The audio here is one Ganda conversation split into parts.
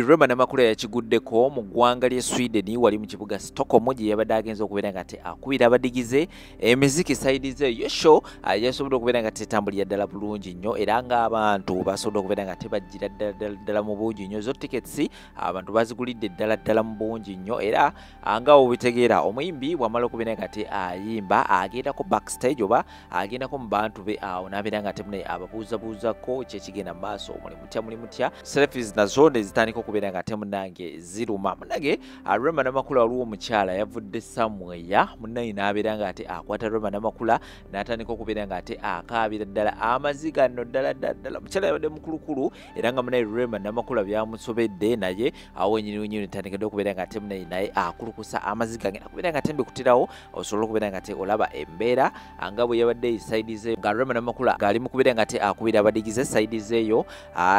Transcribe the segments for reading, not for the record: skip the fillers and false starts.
Rema Namakula yakiguddeko mu ggwanga lye Sweden wali mu kibuga Stockholm gye yabadde agenza okubeera nga akubira abadigize emiziki side ze yo show yasobola okubeera nga tetambulira ddala bulungi nnyo era ng'abantu basobola okubeera nga tebajjira ddala mu bungi nnyo zo tickets abantu bazigulidde ddala mu bungi nnyo era nga obitegeera omuyimbi bw'amala okubeera nga ayimba agendako backstage oba agendako mu bantu be awo n'abeera nga temune ababuuzabuuzako kyekigenda mu maaso muli mutya selfies nazo ne zitandika okubeera nga temunange ziruma munange Rema Namakula waliwo omukyala yavudde Samweya munange n'abeera nga akwata Rema Namakula n'atandika okubeera nga akaabira ddala amaziga nno ddala mukyala yabadde mukulukulu era nga munange Rema Namakula byamusobedde naye awo nyini ntandikadde okubeera nga temunange naye akulukusa amaziga ngenda kubeera nga tembekutirawo osobola okubeera nga olaba embeera nga bwe yabadde esaidi ze nga Rema Namakula gali mu kubeera nga akubira abadigize saidi zeeyo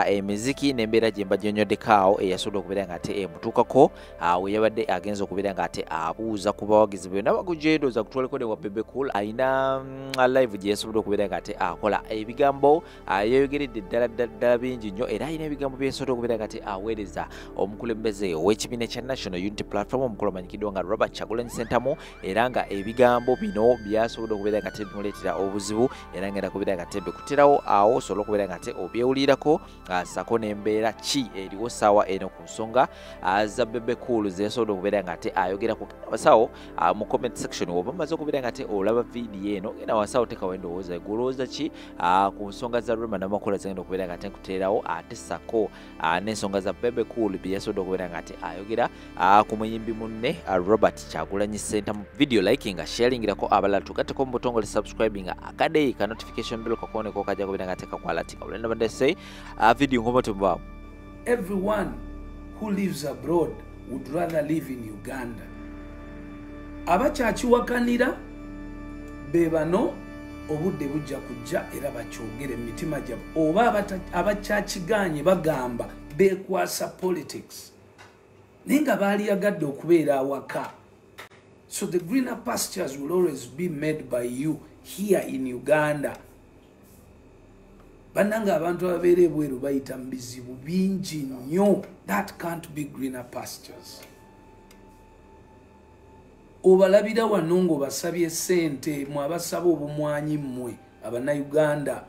emiziki n'embeera gye mbajjonyoddeko awo eyasobola okubeera nga emutuukako we yabadde agenza okubeera nga abuuza ku bawagizi be nabagujeedoza kutwaleko ne wa Bebe Cool ayina live gye yasobola okubeera nga akola ebigambo yeyogeredde ddala bingi nnyo era ayina ebigambo bye yasobola okubeera nga aweereza omukulembeze ow'ekibiina ekya National Unity Platform omukulu amanyikiddwa nga Robert Kyagulanyi Ssentamu era nga ebigambo bino byasobola okubeera nga bimuleetera obuzibu era ngenda kubeera nga tembekutirawo awo osobola okubeera nga obyewulirako sako n'embeera ki eriwo saawa eno ku nsonga za Bebe Cool zeyasobola okubeera nga ayogerako abasawo mu comment section oba maze okubeera nga olaba vidiyo eno genda wasawo tekawo endowooza gulowooza ki ku nsonga za Rema Namakula zigenda okubeera nga nkuteerawo ate sako n'ensonga za Bebe Cool bye yasobola okubeera nga ayogera ku muyimbi munne Robert Kyagulanyi Ssentamu video liking sharingirako abalala tugatteko mu butongole subscribing akadeyi ka notification bell kakoneko kajja kubeera nga kakwalatika olenda badde say video ngoma tumbawo. Everyone who lives abroad would rather live in Uganda. Abakyakiwakanira be bano obudde bujja kujja era bakyogere emitima gyabwe oba abakyakiganye bagamba beekwasa politics naye nga baaliyagadde okubeera awaka. So the greener pastures will always be made by you here in Uganda. Bananga abantu ababeera ebweru bayita mu bizibu bingi nnyo. That can't be greener pastures. Obalabira wano ng'obasabye ssente mwe abasaba obumwanyi mmwe Abanayuganda.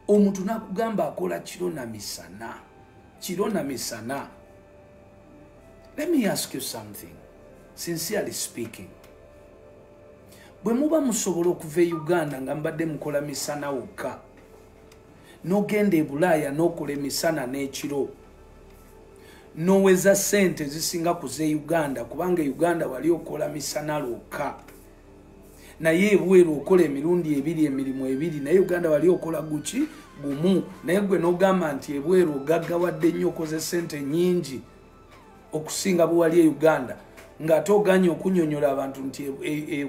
Omuntu nakugamba akola kiro na misana. Let me ask you something, sincerely speaking. Bwe muba musobola okuva e Uganda nga mbadde mukola misana wokka n'ogenda e Bulaaya n'okola emisana n'ekiro n'oweza ssente zisinga ku ze Uganda kubanga Uganda wali okola misana lwokka naye ebweru okola emirundi ebiri emirimu ebiri naye Uganda wali okola gumu naye gwe n'ogamba nti ebweru ogaggawadde nnyo okoze ssente nnyingi okusinga bwe wali e Uganda ng'ate oganye okunyonyola abantu nti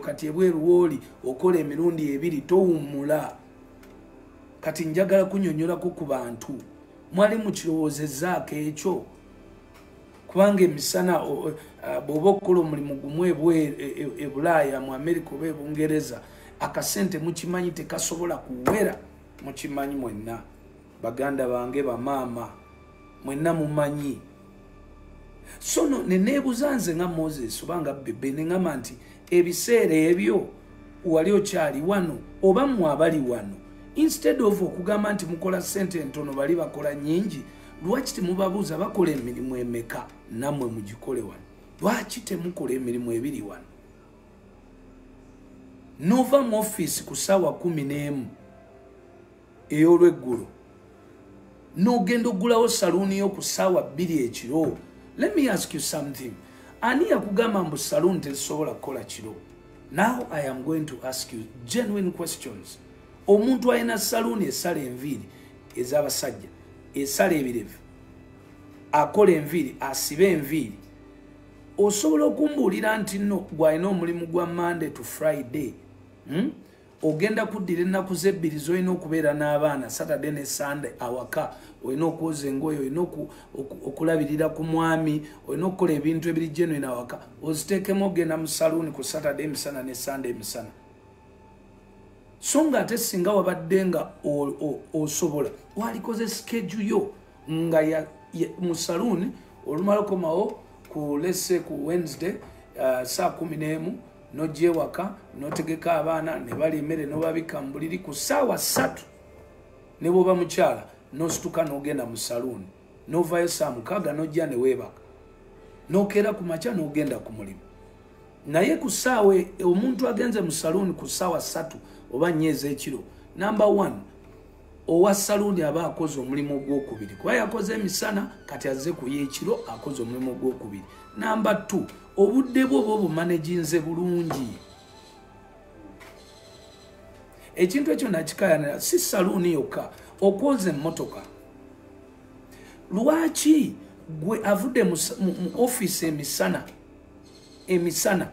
kati ebweru wooli okola emirundi ebiri towummula. Kati njagala kunyonyolako ku bantu mwali mukirowoozezaako ekyo kubanga emisana bw'oba okukola omulimu gumu e Bulaaya mu Amerika oba e Bungereza akasente mukimanyi tekasobola kuwera. Mukimanyi mwenna baganda bange bamaama mwenna mumanyi. So no neneebuza nze nga Moses obanga Bebe ne ngamba nti ebiseera ebyo wali okyali wano oba mmwe abali wano instead of okugamba nti mukola ssente entono bali bakola nnyingi lwaki temubabuuza bakola emirimu emeka nammwe mugikole wano? Lwaki temukola emirimu ebiri wano? Nova mu office ku ssaawa 11 ey'olweggulo n'ogenda oggulawo saluuni yo ku ssaawa 2 ekiro. Let me ask you something. Ani yakugamba mbu saloon tezisobola kukola kiro? Now I am going to ask you genuine questions. Omuntu ayina saloon esala enviiri ez'abasajja, esala ebirevu, akola enviiri, asiba enviiri. Osobola okumbuulira nti nno gw'alina omulimu gwa Monday to Friday. Ogenda kuddira ennaku z'ebbiri z'olina okubeera n'abaana Saturday ne Sunday awaka, olina okwoza engoye, olina okulabirira ku mwami, olina okukola ebintu ebiri genuine awaka, oziteekemu ogenda mu saloon ku Saturday emisana ne Sunday emisana. So nga ate singa wabadde nga osobola walikoze schedule yo nga mu saloon olumala komawo ku lesse ku Wednesday saa 11 nojje waka notegeka abaana ne bali emmere nobabika mu buliri ku ssaawa 3 ne bwoba mukyala nosituka n'ogenda mu saloon novayo saa 6 nojja ne weebaka nokeera ku makya n'ogenda ku mulimu naye ku ssaawa omuntu agenze mu saloon ku ssaawa 3 oba nyeeza ekiro number 1 owa saloon aba akoze omulimu ogwokubiri kuba yakoze emisana kati azze ku y'ekiro akoze omulimu ogwokubiri number 2 obudde bwo bwo bumaneginze bulungi ekintu ekyo nakikayanira si saloon yokka okoze emmotoka lwaki gwe avudde mu office emisana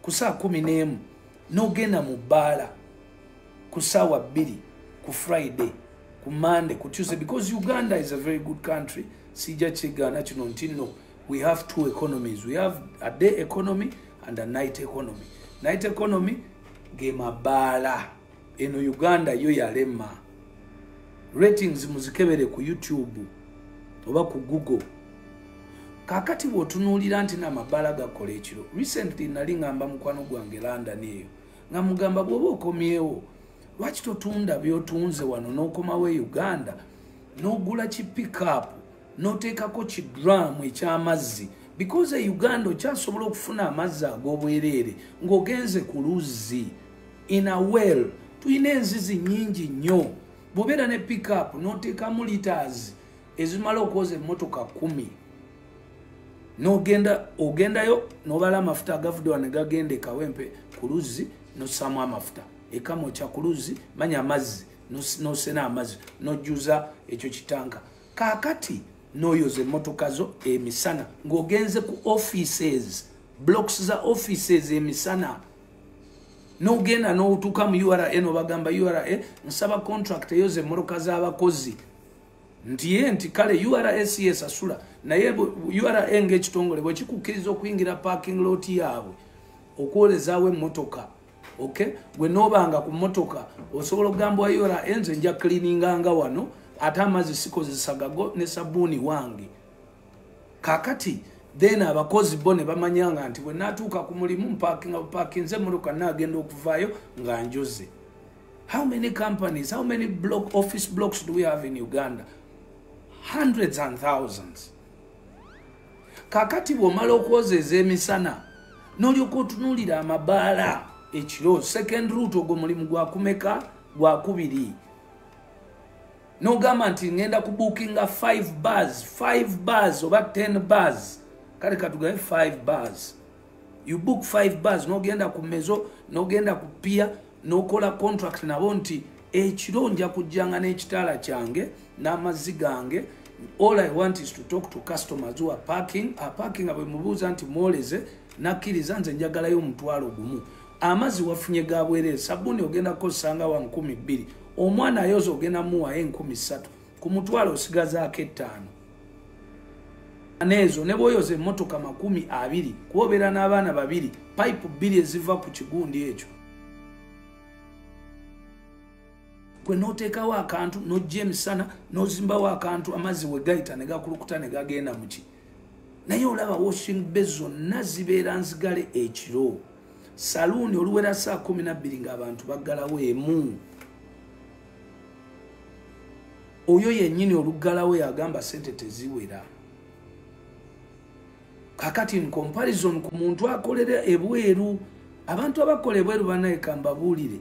ku saa 11 n'ogenda mu bbaala ku ssaawa 2 ku Friday ku Monday ku Tuesday because Uganda is a very good country sijja kigaana kino nti no we have two economies. We have a day economy and a night economy. Night economy ge mabala eno Uganda yo yalema ratings muzikebere ku YouTube oba ku Google kakati bwotunuulira nti n'amabala gakola ekiro. Recently nali ngamba mukwano gwange London eyo nga mugamba bwoba okomyewo lwaki totunda byotunze wano n'okomawo e Uganda n'ogula ki pick up n'oteekako kidramu eky'amazzi because e Uganda okyasobola okufuna amazzi ag'obwereere ng'ogenze ku luzzi in a well tuyina enzizi nnyingi nnyo bw'obeera ne pick up n'oteekamu liters ezimala okwoza emmotoka 10 ogendayo n'obala amafuta agavudde wano ne gagenda e Kawempe ku luzzi n'ossaamu amafuta ekamo kya ku luzzi manya amazzi n'osena amazzi n'ojjuza ekyo kitanka kaakati n'oyoza emmotoka zo emisana ng'ogenze ku offices blocks za offices emisana n'ogenda n'otuuka mu URA n'obagamba URA nsaba contract eyoza emmotoka z'abakozi nti kale URA esasula naye URA ng'ekitongole bwe kikukkiriza okuyingira parking lot yaabwe okwolezaawo emmotoka okay gwe n'obanga ku mmotoka osobola okugamba wa URA nze nja cleaninganga wano ate amazzi sikozesagago ne sabbuuni wange kakati then abakozi bo ne bamanyanga nti bwe natuuka ku mulimu mpakinze emmotoka naagenda okuvaayo nga njoze. How many companies, how many office blocks do we have in Uganda? Hundreds and thousands. Kakati bw'omala okwozeeza emisana n'olyoka otunuulira amabaala ekiro second route ogwo mulimu gwakumeka gwakubiri n'ogamba nti ngenda kubookinga 5 bars oba 10 bars kale katugabe 5 bars you book 5 bars n'ogenda ku mezo n'ogenda ku pia n'okola contract nabo nti ekiro nja kujjanga n'ekitaala kyange n'amazzi gange all I want is to talk to customers who are parking abwe mubuuza nti mwoleze nakkiriza nze njagalayo omutwalo gumu amazzi wafunye gabwerere sabuni ogenda kozesanga wa 12 omwana ayoza ogenda muwa 13 ku mutwalo osigazaako 5 anezo ne boyoze emmotoka 20 kuobeera n'abaana 2 pipe 2 eziva ku kigundi ekyo kwe noteekawo akantu n'ojja emisana n'ozimbawo akantu amazzi we gayita ne gakulukuta ne gagenda muki naye olaba washing bay zonna zibeera nzigale ekiro saluuni oluwera saa 12 ng'abantu baggalawo emu oyo yennyini oluggalawo yagamba sente teziwera kakati in comparison ku muntu akolera ebweru abantu abakola ebweru banaeka mbabuulire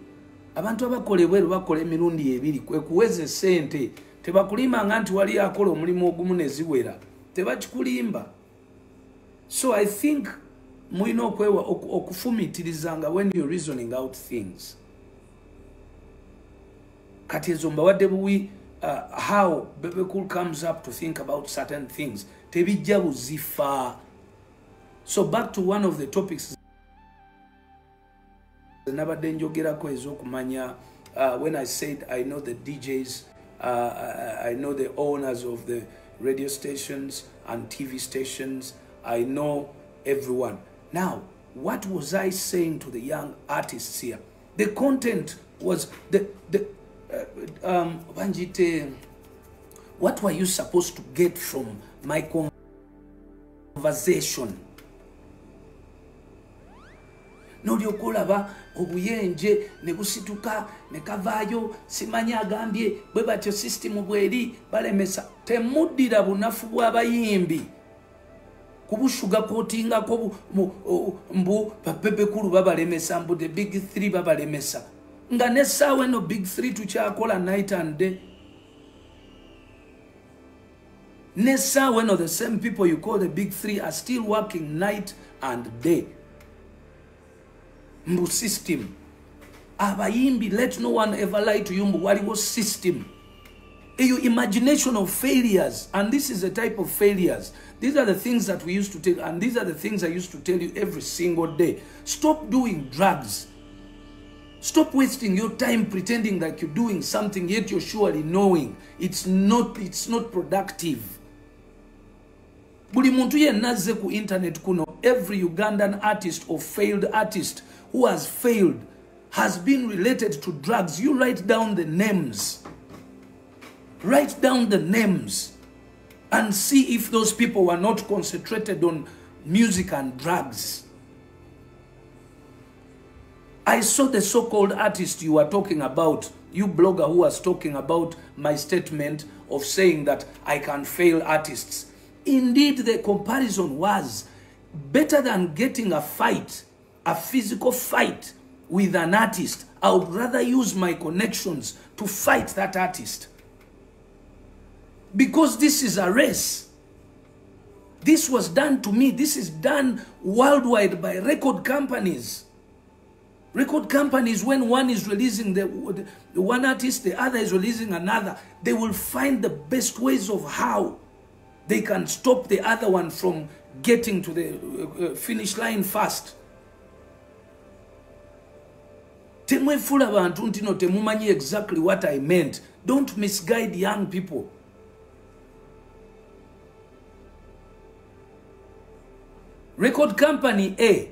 abantu abakola ebweru bakola emirundi 2 kwe kuweze sente tebakulimanga nti wali akola omulimu ogumu ne ziwera tebakikulimba so I think mulina okwewa okufumitirizanga when you're reasoning out things kati ezo mbawadde buwi how Bebekul comes up to think about certain things tebijja buzifa. So back to one of the topics nabadde njogerako ez'okumanya when I said I know the DJs, I know the owners of the radio stations and TV stations, I know everyone. Now, what was I saying to the young artists here? The content was what were you supposed to get from my conversation. Nolyoka olaba obuyenje ne busituka ne kavaayo simanya agambye bwe batyo system bweri balemesa. Temuddira bunafu bw'abayimbi kubushuga kotingako mbu bapepekulu babalemesa mbu the big three babalemesa nga nesaawe no big three tukyakola night and day. Nesaawe no the same people you call the big three are still working night and day. Mbu system abayimbi, let no one ever lie to you, mbu waliwo system. Your imagination of failures, and this is a type of failures. These are the things that we used to tell, and these are the things I used to tell you every single day. Stop doing drugs. Stop wasting your time pretending like you're doing something yet you're surely knowing it's not productive. Buli muntu yenna azze ku internet kuno, every Ugandan artist or failed artist who has failed has been related to drugs. You write down the names. Write down the names and see if those people were not concentrated on music and drugs. I saw the so-called artist you were talking about, you blogger who was talking about my statement of saying that I can fail artists. Indeed, the comparison was better than getting a fight, a physical fight with an artist. I would rather use my connections to fight that artist. Because this is a race. This was done to me. This is done worldwide by record companies. Record companies, when one is releasing the one artist, the other is releasing another, they will find the best ways of how they can stop the other one from getting to the finish line fast. Temwefula bantu ntino temumanyi exactly what I meant. Don't misguide young people. Record company A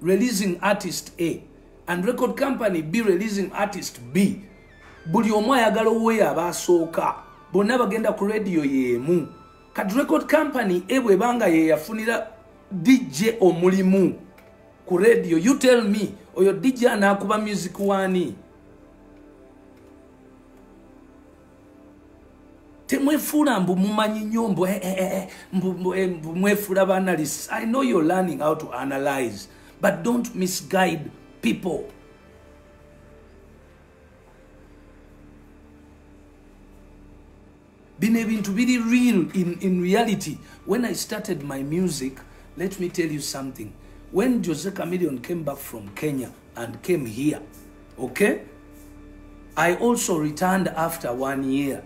releasing artist A and record company B releasing artist B. Buli omu ayagala owe abasooka. Bonna bagenda ku radio yemu. Kati record company A bwe banga ye yafunira DJ omulimu ku radio. You tell me, oyo DJ anakuba music wani? Temwefula mbu mumanyi nyombo mbu mwefula analysis. I know you're learning how to analyze, but don't misguide people. Been able to be real in reality. When I started my music, let me tell you something. When Jose Chameleone came back from Kenya and came here, okay, I also returned after 1 year.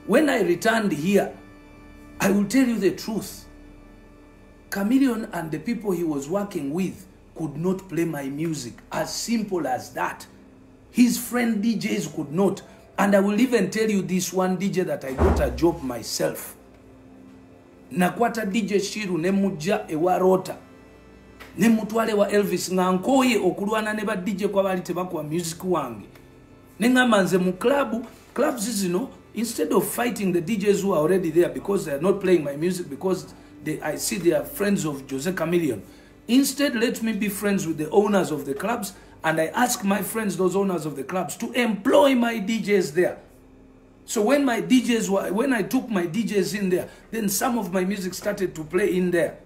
When I returned here, I will tell you the truth. Chameleone and the people he was working with could not play my music. As simple as that. His friend DJs could not. And I will even tell you this one DJ that I got a job myself. Nakwata DJ Shiru ne mujja ewa Rota. Ne mutwale wa Elvis nga nkoye okulwana ne ba DJ kwa bali tebakwa music wange. Ne ngamba nze mu clubs zino, instead of fighting the DJs who are already there because they are not playing my music because I see they are friends of Jose Chameleone. Instead, let me be friends with the owners of the clubs, and I ask my friends, those owners of the clubs, to employ my DJs there. So when I took my DJs in there, then some of my music started to play in there.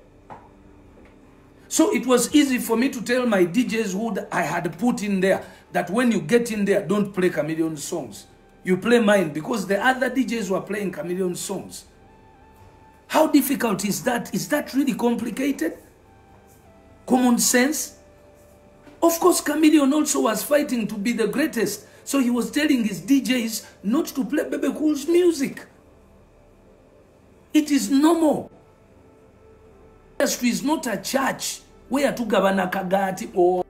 So it was easy for me to tell my DJs who I had put in there that when you get in there, don't play Chameleone songs. You play mine, because the other DJs were playing Chameleone songs. How difficult is that? Is that really complicated? Common sense? Of course, Chameleone also was fighting to be the greatest. So he was telling his DJs not to play Bebe Cool's music. It is normal. The industry is not a church where to govern kagati or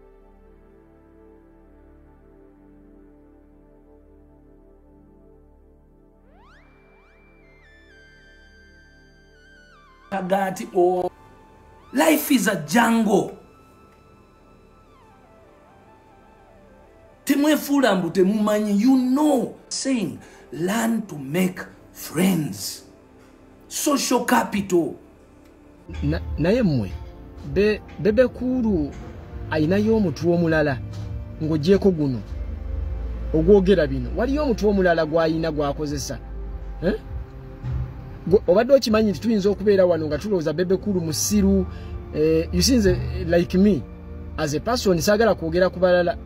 life is a jungle. You know, saying learn to make friends. social capital. Naye mmwe Bebe Cool ayinayo omutwe omulala ng'ogyeko guno ogwogera bino. Waliyo omutwe omulala gw'ayina gwakozesa. Obadde okimanyi nti tuyinza okubeera wano nga tulowooza Bebe Cool musiru. You see, like me, as a person, saagala kwogera ku balala.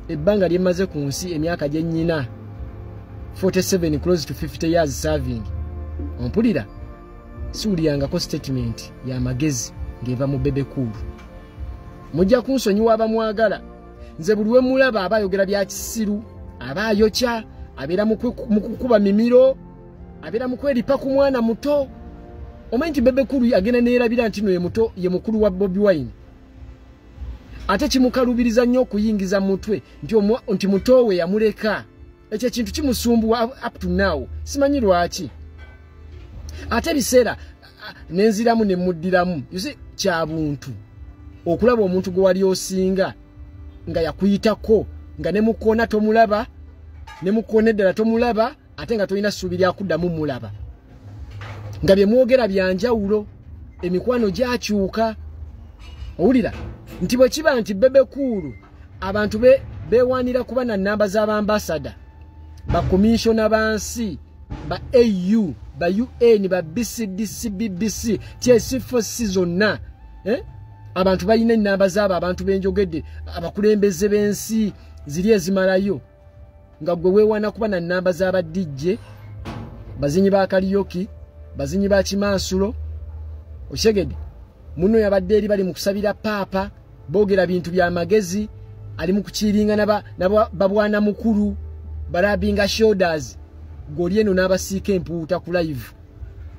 Ebbanga lyemaze ku nsi emyaka gye nnyina 47 close to 50 years serving. Ompulira siwuliyangako statement ya magezi ng'eva mu Bebe Cool. Mujja kunsonyiwa abamwagala. Nze buli we mulaba aba ayogera bya kisiru, aba ayokya, abeera mu kukuba mimiro, abeera mu kweripa ku mwana muto. Omanyi nti Bebe Cool agenda neerabira nti no ye mukulu wa Bobi Wine. Ate kimukalubiriza nnyo okuyingiza mutwe nti muto we yamuleka. Ekyo kintu kimusumbuwa up to now. Simanyi lwaki. Ate biseera nenziramu ne muddiramu. You see, kya buntu okulaba omuntu gwe wali osinga nga yakuyitako nga ne mukona tomulaba, ne mukona eddala tomulaba, ate nga tolina ssuubi lya kuddamu mulaba. Nga bye mwogera bya njawulo, emikwano gyakyuka. Owulira nti bwe kiba nti Bebe Cool abantu beewaanira kuba na namba z'abambasada, ba komishona bansi, ba AU, ba UN, ba BCDC, BBC, TS4 zonna. Abantu balina namba z'abo abantu benjogedde, abakulembeze b'ensi ziri ezimalayo. Nga gwe weewaana kuba na namba z'aba DJ, bazinyi ba karaoke, bazinyi ba kimansulo. Oshegede muno yabadde eri bali mu kusabira paapa, boogera bintu bya magezi, ali mu kukiringa babwana mukulu, barabinga shoulders. Goli eno n'abasiika empuuta ku live.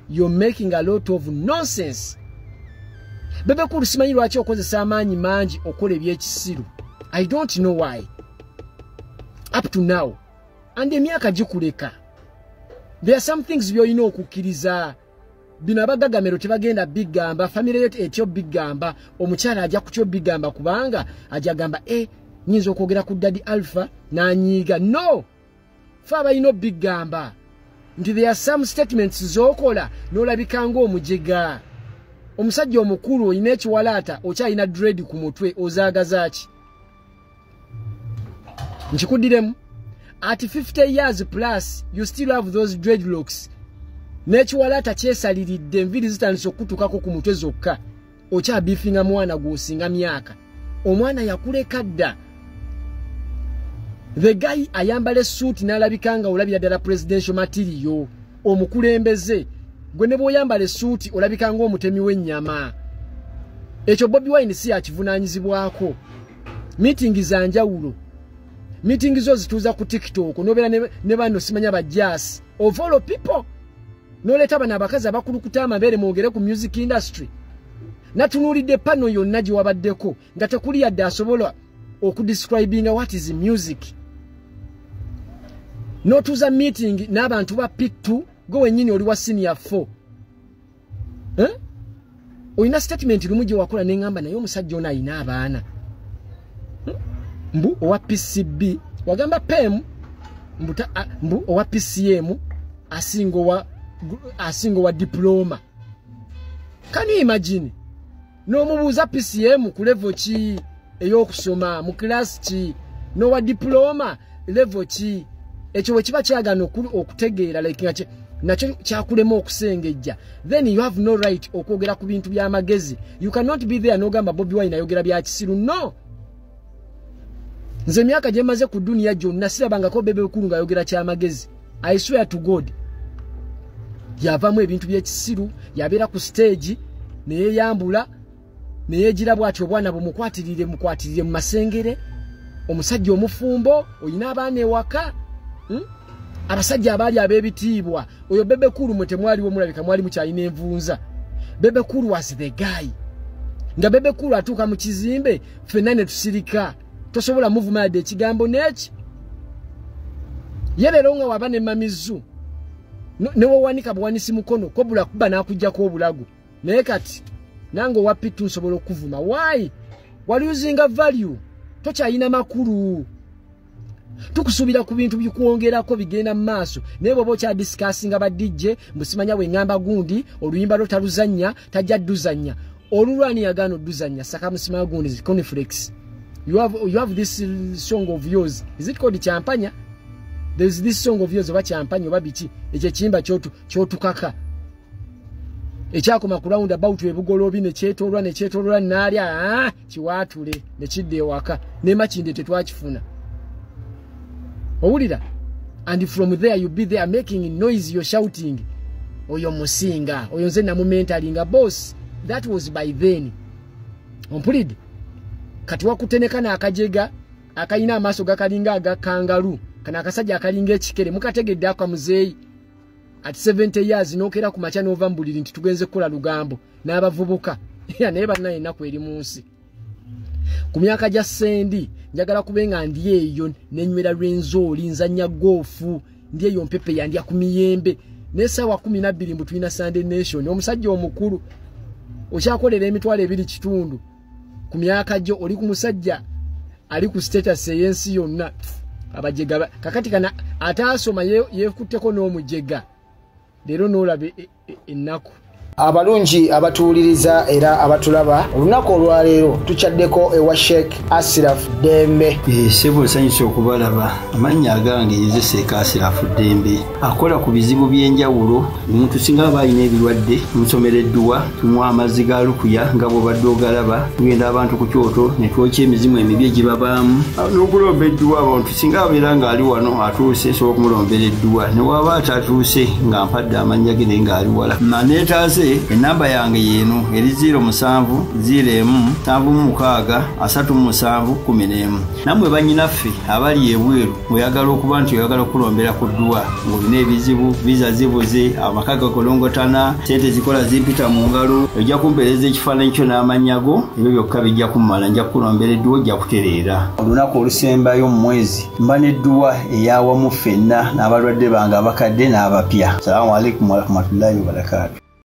You're making a lot of nonsense. Bebe Cool simanyi lwaki okozesa amaanyi mangi okola ebyekisiru. I don't know why. Up to now. And emyaka gikuleka. There are some things by'olina okukkiriza. Bino abagagamero tebagenda bigamba, family yetu etyo bigamba, omukyala ajja ku kyo bigamba kubanga ajja gamba nyinza okwogera ku Daddy Alpha n'anyiiga. No! Fa balina bigamba. Nti there are some statements z'okola n'olabika ng'omujega. Omusajja omukulu olina ekiwalaata okyalina dread ku mutwe ozaagaza ki? Nkikuddiremu. At 50 years plus, you still have those dreadlocks. Nechiwalata kyesaliridde enviri zitandise okutukako ku mutwe zokka. Okyabifinga mwana gw'osinga myaka. Omwana yakuleka dda. The guy ayambala suit n'alabikanga olabira ddala presidential material. Omukulembeze gwe ne bw'oyambala suit olabikanga omutemi w'ennyama. Ekyo Bobi Wine si akivunaanyizibwako. Meeting za njawulo. Meeting zo zituuza ku TikTok nobeera ne bano simanya bajjaasi. Of all people. Noleta bana abakazi abakulukuta amabeere mwogere ku music industry. Natunuulidde pano yonna gye wabaddeko nga tekuli yadde asobola okudescribinga what is music. Notuuza meeting n'abantu ba P2 gwe wennyini oli wa senior 4. Oyina statement lumu gye wakola n'eŋŋamba naye omusajja ono ayina abaana. Mbu owa PCB wagamba PEM mbu owa PCM asingo wa diploma. Can you imagine? No mubuuza PCM ku level ki ey'okusoma mu class ki no wa diploma level ki. Ekyo bwe kiba kyagana okutegeera like nga nakyo kyakulema okusengejja. Then you have no right okwogera ku bintu by'amagezi. You cannot be there n'ogamba Bobi Wine ayogera bya kisiru. No. Nze myaka gye maze ku dunia gyonna sirabangako Bebe Cool ng'ayogera kyamagezi. I swear to God. Yavamu ebintu by'ekisiru, yabeera ku stage, neeyambula, neyegira bw'atyo obwana bumukwatirire mu masengere, omusajja omufumbo, oyina abaana ewaka, abasajja abaali ab'ebitiibwa, oyo Bebe Cool mwe temwaliwo mulabika mwali mukyalina envunza. Bebe Cool was the guy. Nga Bebe Cool atuuka mu kizimbe, ffenna ne tusirika. Tosobola muvuma yadde ekigambo n'eki. Ye leero nga waba ne mamizu. Ne wawanika buwanisi mukono kobula kuba n'akuggyako obulago. Naye kati nange owa P2 nsobola okuvuma. Why? Wali usinga value. Tokyalina makulu. tukusubira ku bintu bikuongerako bigenda mu maaso naye bwoba okya discussinga ba DJ musimanya wengamba gundi oluyimba lotaluzanya tajja dduzanya olulwani yagano dduzanya saka musimanya gundi conflex you have this song of yours, is it called champanya? There's this song of yours oba champanya oba biki ekyo kimba kyotukaka ekyakoma ku round about ebugolobi ne kyetolwa nalya kiwatule ne kidde ewaka ne makinde tetwakifuna owulira. And from there you be there making noise, you're shouting oyo musinga oyo nze namumentalinga boss. That was by then. Ompulide kati wakutenekana akajega akayina amaaso gakalinga aga kangaru kana akasajja akalinga ekikere mukategedde akwa muzeeyi at 70 years nokera ku macha nova mbuliri nti tugenze kukola lugambo n'abavubuka naye banaye naku eri munsi ku myaka gya sendi njagala kubenga ndi eyo nenywera lwenzoli nzanya gofu ndi eyo mpepe yandya ku miyembe n'essaawa 12 mbu tulina Sunday Nation. Omusajja omukulu okyakolera emitwalo 2 kitundu ku myaka gyo oli ku musajja ali ku status eyensi yonna abajega kakati kana ataasoma yekutteko n'omujega leero n'olabe ennaku. Abalungi abatuuliriza era abatulaba olunaku olwaleero tukyaddeko ewa Sheikh Ashraf Dembe. Sebo sanyusa okubalaba amannya agange Yeze Sheikh Ashraf Dembe akola ku bizibu by'enjawulo. Omuntu singa aba alina ebirwadde musomereddwa tumwa amazzi ga lukuya nga bw'obadde ogalaba tugenda abantu ku kyoto ne twokya emizimu emibi egibabaamu n'okulomba edduwa. Abantu singa abeera ng'ali wano atuuse sobola okumulombera edduwa ne waba atatuuse nga mpadde amannya ge naye ng'ali wala naneetaase. Enamba yange yeno eri 0707363711. Namwe bannyinaffe abali ebweru oyagala okuba nti oyagala okulombera ku dduwa ng'olina ebizibu viza zibuze amaka gakolongotana sente zikola zimpita mu ngalo ojja kumpeereza ekifaananyi kyo n'amanyago ebyo byokka bijja kummala nja kulombera edduwa ojja kutereera. Olunaku olusembayo mu mwezi mba n'edduwa eyawamu ffenna n'abalwadde bange abakadde n'abapya. Salaamu alaikum warahmatullahi wabarakatuh.